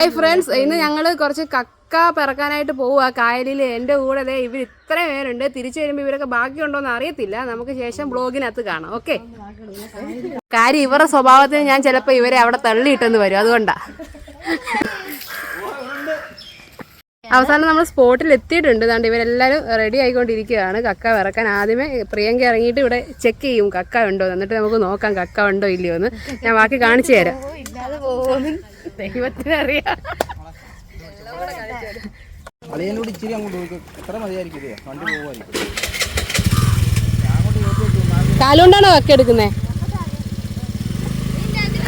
Hi friends, ഇന്ന് ഞങ്ങൾ കുറച്ച് കക്ക പിറക്കാനായിട്ട് പോവുക കായലിൽ. എൻ്റെ കൂടെ ഇവർ ഇത്രയും പേരുണ്ട്. തിരിച്ചു വരുമ്പോൾ ഇവരൊക്കെ ബാക്കിയുണ്ടോയെന്ന് അറിയത്തില്ല. നമുക്ക് ശേഷം ബ്ലോഗിനകത്ത് കാണാം. ഓക്കെ. കാര്യം ഇവരുടെ സ്വഭാവത്തിന് ഞാൻ ചിലപ്പോൾ ഇവരെ അവിടെ തള്ളിയിട്ടെന്ന് വരും. അതുകൊണ്ടാണ്. അവസാനം നമ്മൾ സ്പോട്ടിൽ എത്തിയിട്ടുണ്ട്. അതുകൊണ്ട് ഇവരെല്ലാവരും റെഡി ആയിക്കൊണ്ടിരിക്കുകയാണ് കക്ക പിറക്കാൻ. ആദ്യമേ പ്രിയങ്ക ഇറങ്ങിയിട്ട് ഇവിടെ ചെക്ക് ചെയ്യും കക്ക ഉണ്ടോ, എന്നിട്ട് നമുക്ക് നോക്കാം കക്ക ഉണ്ടോ ഇല്ലയോ എന്ന്. ഞാൻ ബാക്കി കാണിച്ചു തരാം. ദൈവത്തിനറിയാം. കാലുകൊണ്ടാണോ കക്ക എടുക്കുന്നേ?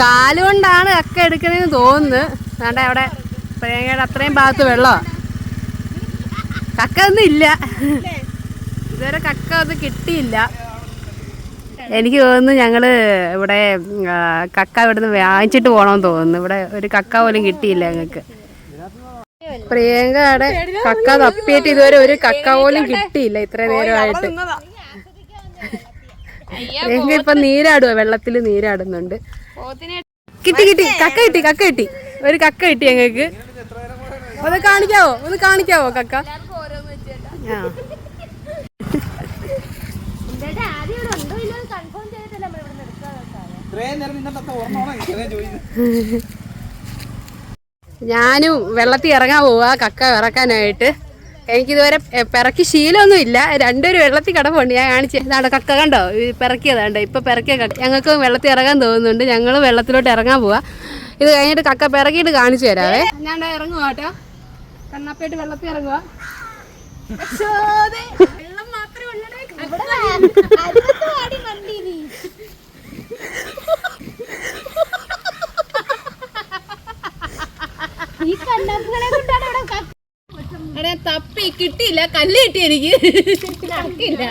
കാലുകൊണ്ടാണ് കക്ക എടുക്കുന്നതെന്ന് തോന്നുന്നു. അതുകൊണ്ട് അവിടെ പ്രിയങ്കയുടെ അത്രയും ഭാഗത്ത് വെള്ളമാണ്. കക്ക ഒന്നും ഇല്ല, ഇതുവരെ കക്ക ഒന്നും കിട്ടിയില്ല. എനിക്ക് തോന്നുന്നു ഞങ്ങൾ ഇവിടെ കക്ക ഇവിടുന്ന് വാങ്ങിച്ചിട്ട് പോകണമെന്ന് തോന്നുന്നു. ഇവിടെ ഒരു കക്ക പോലും കിട്ടിയില്ല ഞങ്ങൾക്ക്. പ്രിയങ്കയുടെ കക്ക തപ്പിയിട്ട് ഇതുവരെ ഒരു കക്ക പോലും കിട്ടിയില്ല ഇത്ര നേരമായിട്ട്. പ്രിയങ്ക ഇപ്പൊ നീരാടുക, വെള്ളത്തിൽ നീരാടുന്നുണ്ട്. കിട്ടി കിട്ടി കക്ക കിട്ടി, കക്ക കിട്ടി, ഒരു കക്ക കിട്ടി ഞങ്ങൾക്ക്. ഒന്ന് കാണിക്കാവോ കക്ക? ആ ഞാനും വെള്ളത്തിൽ ഇറങ്ങാൻ പോവാ കക്ക ഇറക്കാനായിട്ട്. എനിക്കിതുവരെ പിറക്കി ശീലമൊന്നും ഇല്ല. രണ്ടൊരു വെള്ളത്തിൽ കിടപ്പുണ്ട്. ഞാൻ കാണിച്ചതാണ് കക്ക, കണ്ടോ പിറക്കിയതാണ്ട്. ഇപ്പൊ പിറക്കിയ കക്ക. ഞങ്ങൾക്ക് വെള്ളത്തിൽ ഇറങ്ങാൻ തോന്നുന്നുണ്ട്. ഞങ്ങൾ വെള്ളത്തിലോട്ട് ഇറങ്ങാൻ പോവാ. ഇത് കഴിഞ്ഞിട്ട് കക്ക പിറക്കിയിട്ട് കാണിച്ചു തരാവേ. ഞാൻ ഇറങ്ങുവാ കേട്ടോ. കണ്ണപ്പയായിട്ട് വെള്ളത്തിൽ ഇറങ്ങുക. വെള്ളം മാത്രമേ തപ്പി കിട്ടിയില്ല. കല്ല് കിട്ടി എനിക്ക്. കക്കില്ല.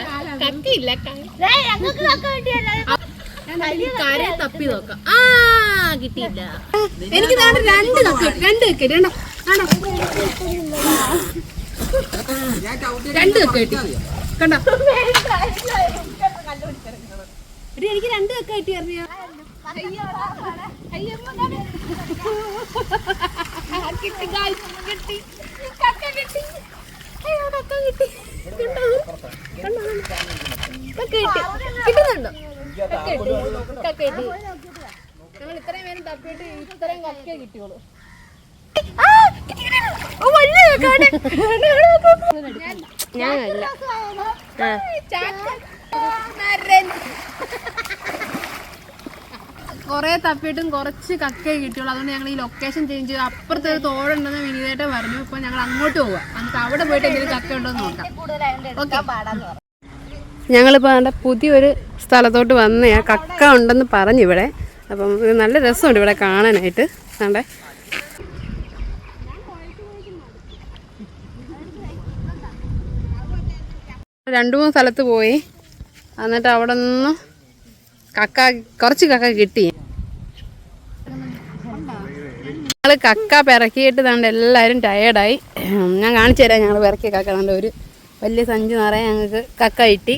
കര തപ്പി നോക്കാം. ആ കിട്ടിയില്ല. എനിക്ക് രണ്ട് കക്ക കിട്ടി. കണ്ടോ, എനിക്ക് രണ്ട് കക്ക കിട്ടി. അറിയാം കിട്ടുന്നുണ്ടോ? ഞങ്ങൾ ഇത്രയും പേരും തപ്പിയിട്ട് ഇത്രയും കക്ക കിട്ടിയോളൂ. ഞാനല്ല കൊറേ തപ്പിയിട്ടും കുറച്ച് കക്കയെ കിട്ടിയുള്ളൂ. അതുകൊണ്ട് ഞങ്ങൾ ഈ ലൊക്കേഷൻ ചേഞ്ച് ചെയ്ത് അപ്പുറത്തെ ഒരു തോടുണ്ടെന്ന് വിനീതേട്ടൻ പറഞ്ഞു. ഇപ്പൊ ഞങ്ങൾ അങ്ങോട്ട് പോവാം. നമുക്ക് അവിടെ പോയിട്ട് എന്തെങ്കിലും കക്ക ഉണ്ടോ എന്ന് നോക്കാം. ഞങ്ങളിപ്പോൾ അതിൻ്റെ പുതിയൊരു സ്ഥലത്തോട്ട് വന്നേ. കക്ക ഉണ്ടെന്ന് പറഞ്ഞു ഇവിടെ. അപ്പം ഇത് നല്ല രസമുണ്ട് ഇവിടെ കാണാനായിട്ട്. കണ്ടേ, രണ്ട് മൂന്ന് സ്ഥലത്ത് പോയി. എന്നിട്ട് അവിടെ നിന്ന് കുറച്ച് കക്ക കിട്ടി. ഞങ്ങൾ കക്ക പിറക്കിയിട്ട് തണ്ട് എല്ലാവരും ടയേർഡായി. ഞാൻ കാണിച്ചു തരാം. ഞങ്ങൾ പിറക്കിയ കക്ക തണ്ട് ഒരു വലിയ സഞ്ചി നിറയെ ഞങ്ങൾക്ക് കക്ക കിട്ടി.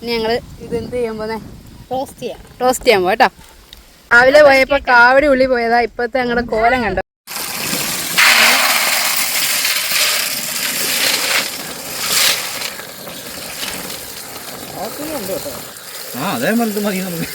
ഇനി ഞങ്ങൾ ഇതെന്ത് ചെയ്യാൻ പോകുന്നത്? ടോസ്റ്റ് ചെയ്യാൻ പോകാം കേട്ടോ. രാവിലെ പോയപ്പോൾ കാവടി ഉള്ളി പോയതാ. ഇപ്പോഴത്തെ ഞങ്ങളുടെ കോലം കണ്ടോ. അതേ മതി നമുക്ക്.